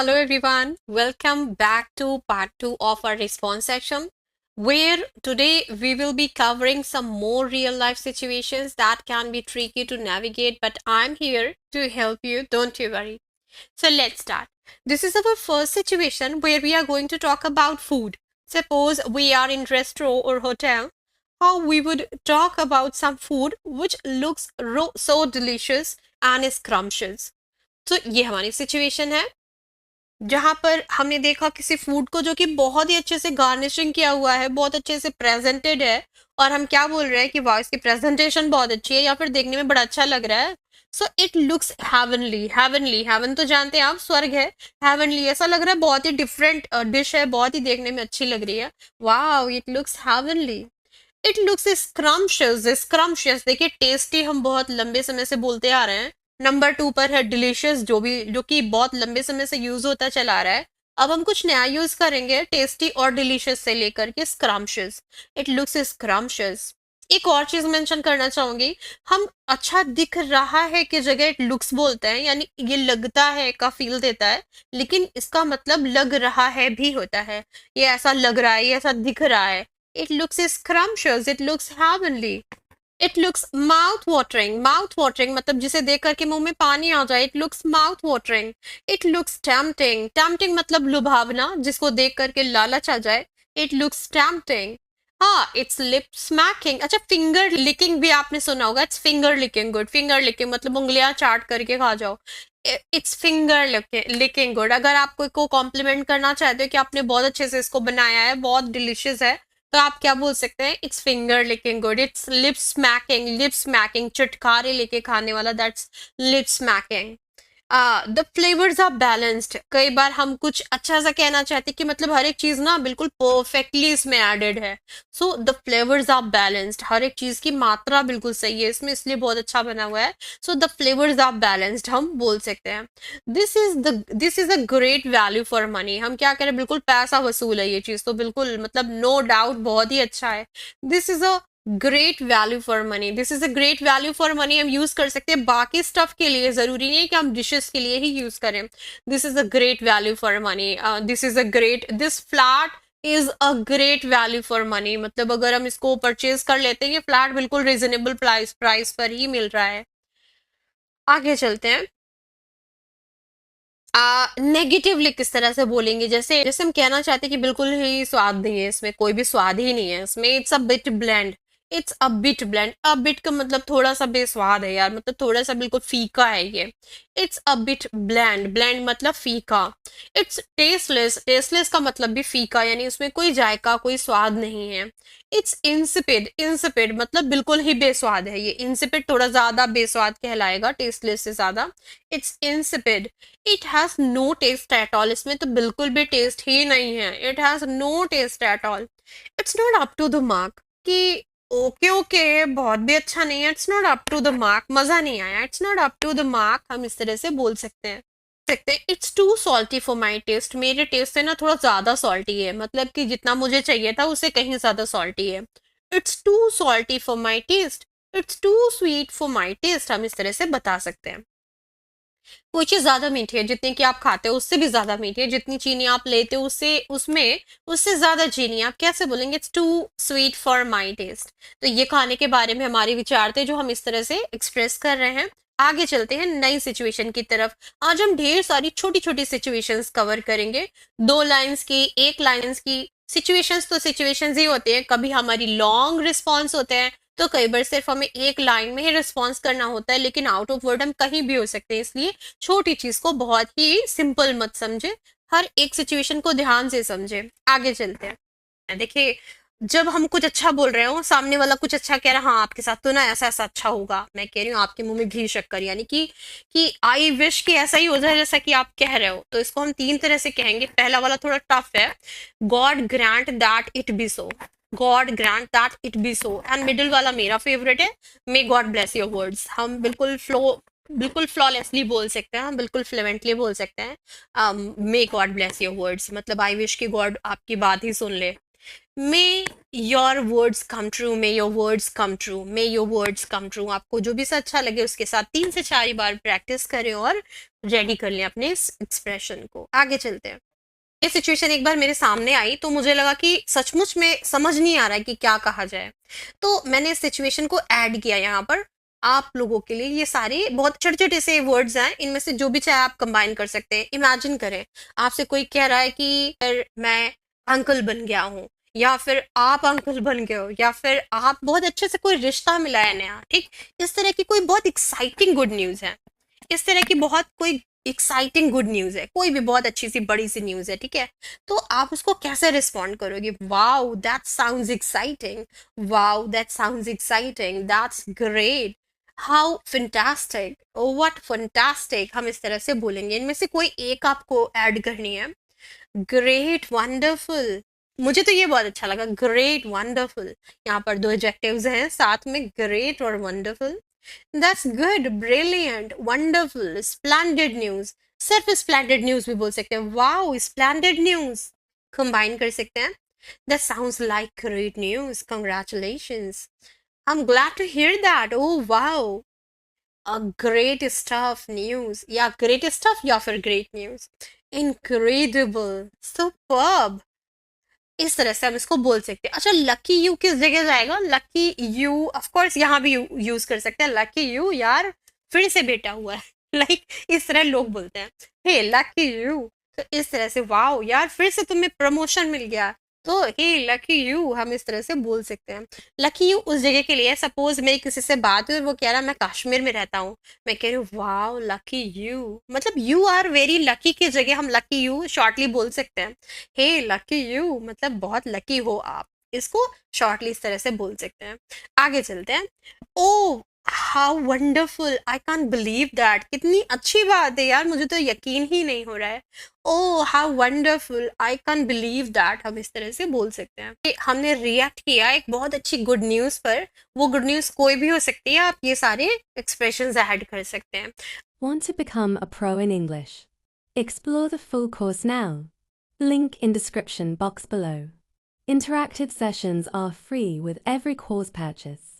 hello everyone. Welcome back to part 2 of our response section, where today we will be covering some more real life situations that can be tricky to navigate, but I'm here to help you, don't you worry. So let's start. This is our first situation where we are going to talk about food. Suppose we are in restaurant or hotel, how we would talk about some food which looks so delicious and is scrumptious. तो ये हमारी situation है जहाँ पर हमने देखा किसी food को जो कि बहुत ही अच्छे से गार्निशिंग किया हुआ है, बहुत अच्छे से प्रेजेंटेड है, और हम क्या बोल रहे हैं कि वाह इसकी प्रेजेंटेशन बहुत अच्छी है या फिर देखने में बड़ा अच्छा लग रहा है. So it looks heavenly. Heavenly, heaven तो जानते हैं आप, स्वर्ग है. हेवनली ऐसा लग रहा है, बहुत ही डिफरेंट डिश है, बहुत ही देखने में अच्छी लग रही है. वाह, it looks heavenly. It looks scrumptious. Scrumptious देखिए, टेस्टी हम बहुत लंबे समय से बोलते आ रहे हैं. नंबर 2 पर है डिलीशियस, जो कि बहुत लंबे समय से यूज होता चला आ रहा है. अब हम कुछ नया यूज करेंगे, टेस्टी और डिलीशियस से लेकर के स्क्रम्शियस. It looks scrumptious. एक और चीज मेंशन करना चाहूंगी, हम अच्छा दिख रहा है की जगह इट लुक्स बोलते हैं, यानी ये लगता है का फील देता है, लेकिन इसका मतलब लग रहा है भी होता है. ये ऐसा लग रहा है, ये ऐसा दिख रहा है. It looks scrumptious. It looks heavenly. It looks mouth watering. Mouth watering मतलब जिसे देख करके मुंह में पानी आ जाए. It looks mouth watering. It looks tempting. Tempting मतलब लुभावना, जिसको देख करके लालच आ जाए. It looks tempting. हाँ, it's lip smacking. अच्छा, finger licking भी आपने सुना होगा. It's finger licking good. Finger licking मतलब उंगलियां चाट करके खा जाओ. It's finger licking good. अगर आप कोई को कॉम्प्लीमेंट करना चाहते हो कि आपने बहुत अच्छे से इसको बनाया है, बहुत डिलिशियस है, तो आप क्या बोल सकते हैं? It's finger licking good. It's lip smacking. Lip smacking चटकारे लेके खाने वाला, that's lip smacking. The flavours are balanced. कई बार हम कुछ अच्छा सा कहना चाहते हैं कि मतलब हर एक चीज ना बिल्कुल परफेक्टली इसमें एडेड है. So the flavours are balanced. हर एक चीज की मात्रा बिल्कुल सही है इसमें, इसलिए बहुत अच्छा बना हुआ है. So the flavours are balanced हम बोल सकते हैं. This is a great value for money. हम क्या करें, बिल्कुल पैसा वसूल है ये चीज, तो बिल्कुल मतलब नो डाउट बहुत ही अच्छा है. This is a great value for money. This is a great value for money हम यूज कर सकते हैं बाकी स्टफ के लिए, जरूरी नहीं है कि हम डिशेस के लिए ही यूज करें. This is a great value for money. This is a great, this flat is a great value for money. मतलब अगर हम इसको परचेज कर लेते हैं, ये फ्लैट बिल्कुल रिजनेबल प्राइस पर ही मिल रहा है. आगे चलते हैं. नेगेटिवली किस तरह से बोलेंगे, जैसे जैसे हम कहना चाहते हैं कि बिल्कुल ही स्वाद नहीं है इसमें, कोई भी स्वाद ही नहीं है इसमें. It's a bit blend. It's a bit blend. A bit का मतलब थोड़ा सा बेस्वाद है यार, मतलब थोड़ा सा बिल्कुल फीका है ये. It's a bit blend. Blend मतलब फीका. It's tasteless. टेस्टलेस का मतलब भी फीका, यानी उसमें कोई जायका, कोई स्वाद नहीं है. It's insipid. इंसिपिड मतलब बिल्कुल ही बेस्वाद है ये. इंसिपिड थोड़ा ज्यादा बेस्वाद कहलाएगा टेस्टलेस से ज्यादा. It's insipid. It has no taste at all. इसमें तो बिल्कुल भी टेस्ट ही नहीं है. It has no taste at all. It's not up to the mark. कि ओके ओके बहुत भी अच्छा नहीं है. It's not up to the mark, मजा नहीं आया. It's not up to the mark हम इस तरह से बोल सकते हैं. It's too salty for my taste. मेरे टेस्ट से ना थोड़ा ज्यादा सॉल्टी है, मतलब कि जितना मुझे चाहिए था उससे कहीं ज्यादा सॉल्टी है. It's too salty for my taste. It's too sweet for my taste हम इस तरह से बता सकते हैं. कोई चीज ज्यादा मीठी है, जितनी कि आप खाते हो उससे भी ज्यादा मीठी है. जितनी चीनी आप लेते हो उससे उसमें उससे ज्यादा चीनी. आप कैसे बोलेंगे? It's too sweet for my taste. तो ये खाने के बारे में हमारे विचार थे जो हम इस तरह से एक्सप्रेस कर रहे हैं. आगे चलते हैं नई सिचुएशन की तरफ. आज हम ढेर सारी छोटी छोटी सिचुएशंस कवर करेंगे. 2 लाइंस की, 1 लाइंस की. सिचुएशंस तो सिचुएशंस ही होते हैं. कभी हमारी लॉन्ग रिस्पॉन्स होते हैं, तो कई बार सिर्फ हमें 1 लाइन में ही रिस्पॉन्स करना होता है, लेकिन आउट ऑफ वर्ड हम कहीं भी हो सकते हैं. इसलिए छोटी चीज को बहुत ही सिंपल मत समझे, हर एक सिचुएशन को ध्यान से समझे. आगे चलते हैं. देखिए, जब हम कुछ अच्छा बोल रहे हो, सामने वाला कुछ अच्छा कह रहा है, हाँ आपके साथ तो ना ऐसा ऐसा अच्छा होगा, मैं कह रही हूँ आपके मुंह में घी शक्कर, यानी कि आई विश कि ऐसा ही हो जाए जैसा कि आप कह रहे हो. तो इसको हम 3 तरह से कहेंगे. पहला वाला थोड़ा टफ है. God grant that it be so. God grant that it be so. And middle वाला मेरा फेवरेट है. May God bless your words. हम बिल्कुल फ्लॉलेसली बोल सकते हैं, हम बिल्कुल फ्लुएंटली बोल सकते हैं. May God bless your words मतलब आई विश कि गॉड आपकी बात ही सुन ले. मे your words come true, may your words come true, may your words come true. आपको जो भी सा अच्छा लगे उसके साथ 3 से 4 बार प्रैक्टिस करें और रेडी कर लें अपने इस एक्सप्रेशन को। आगे चलते हैं। ये सिचुएशन एक बार मेरे सामने आई तो मुझे लगा कि सचमुच में समझ नहीं आ रहा है कि क्या कहा जाए, तो मैंने इस सिचुएशन को ऐड किया यहाँ पर आप लोगों के लिए। ये सारे बहुत छोटे छोटे से वर्ड्स हैं, इनमें से जो भी चाहे आप कंबाइन कर सकते हैं। इमेजिन करें आपसे कोई कह रहा है कि फिर मैं अंकल बन गया हूँ, या फिर आप अंकल बन गए हो, या फिर आप बहुत अच्छे से कोई रिश्ता मिला है नया, ठीक। इस तरह की कोई बहुत एक्साइटिंग गुड न्यूज़ है, इस तरह की बहुत कोई एक्साइटिंग गुड न्यूज़ है, कोई भी बहुत अच्छी सी बड़ी सी न्यूज़ है, ठीक है। तो आप उसको कैसे रिस्पॉन्ड करोगे? Wow that sounds exciting, wow that sounds exciting, that's great, how fantastic, oh what fantastic, हम इस तरह से बोलेंगे। इनमें से कोई एक आपको ऐड करनी है। ग्रेट, वंडरफुल, मुझे तो ये बहुत अच्छा लगा, ग्रेट वंडरफुल। यहाँ पर 2 एडजेक्टिव्स हैं साथ में, ग्रेट और wonderful. That's good, brilliant, wonderful, splendid news. सिर्फ स्प्लेंडेड न्यूज भी बोल सकते हैं, वाओ स्प्लेंडेड न्यूज कंबाइन कर सकते हैं। That sounds like great news, congratulations, I am glad to hear that, oh wow, a great stuff news, या great stuff या फिर ग्रेट न्यूज, इनक्रेडिबल, सुपर्ब। इस तरह से हम इसको बोल सकते हैं। अच्छा, लकी यू किस जगह जाएगा? लकी यू ऑफ कोर्स यहाँ भी यूज कर सकते हैं। लकी यू यार फिर से बेटा हुआ है लाइक इस तरह लोग बोलते हैं, हे लकी यू। तो इस तरह से वाओ यार फिर से तुम्हें प्रमोशन मिल गया, तो हे लकी यू हम इस तरह से बोल सकते हैं। लकी यू उस जगह के लिए, सपोज मेरी किसी से बात हुई और वो कह रहा है मैं कश्मीर में रहता हूँ, मैं कह रही हूँ वाओ लकी यू, मतलब यू आर वेरी लकी की जगह हम लकी यू शॉर्टली बोल सकते हैं। हे लकी यू मतलब बहुत लकी हो आप, इसको शॉर्टली इस तरह से बोल सकते हैं। आगे चलते हैं। Oh how wonderful, I can't believe that, कितनी अच्छी बात है यार, मुझे तो यकीन ही नहीं हो रहा है। Oh how wonderful, I can't believe that, हम इस तरह से बोल सकते हैं कि हमने रिएक्ट किया एक बहुत अच्छी गुड न्यूज़ पर। वो गुड न्यूज़ कोई भी हो सकती है, आप ये सारे एक्सप्रेशंस ऐड कर सकते हैं। Want to become a pro in English? Explore the full course now. Link in description box below. Interactive sessions are free with every course purchase.